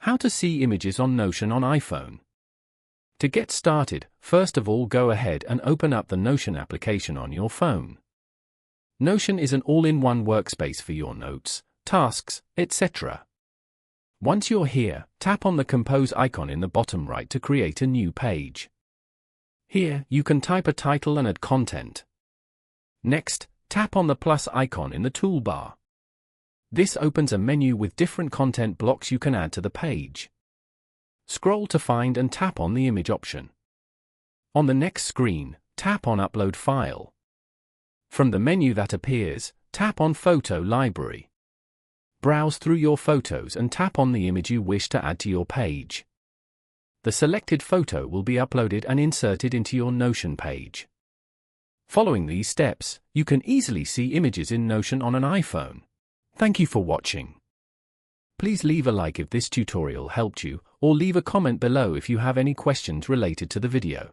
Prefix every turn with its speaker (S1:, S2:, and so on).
S1: How to see images on Notion on iPhone. To get started, first of all go ahead and open up the Notion application on your phone. Notion is an all-in-one workspace for your notes, tasks, etc. Once you're here, tap on the Compose icon in the bottom right to create a new page. Here, you can type a title and add content. Next, tap on the plus icon in the toolbar. This opens a menu with different content blocks you can add to the page. Scroll to find and tap on the image option. On the next screen, tap on Upload File. From the menu that appears, tap on Photo Library. Browse through your photos and tap on the image you wish to add to your page. The selected photo will be uploaded and inserted into your Notion page. Following these steps, you can easily see images in Notion on an iPhone. Thank you for watching. Please leave a like if this tutorial helped you, or leave a comment below if you have any questions related to the video.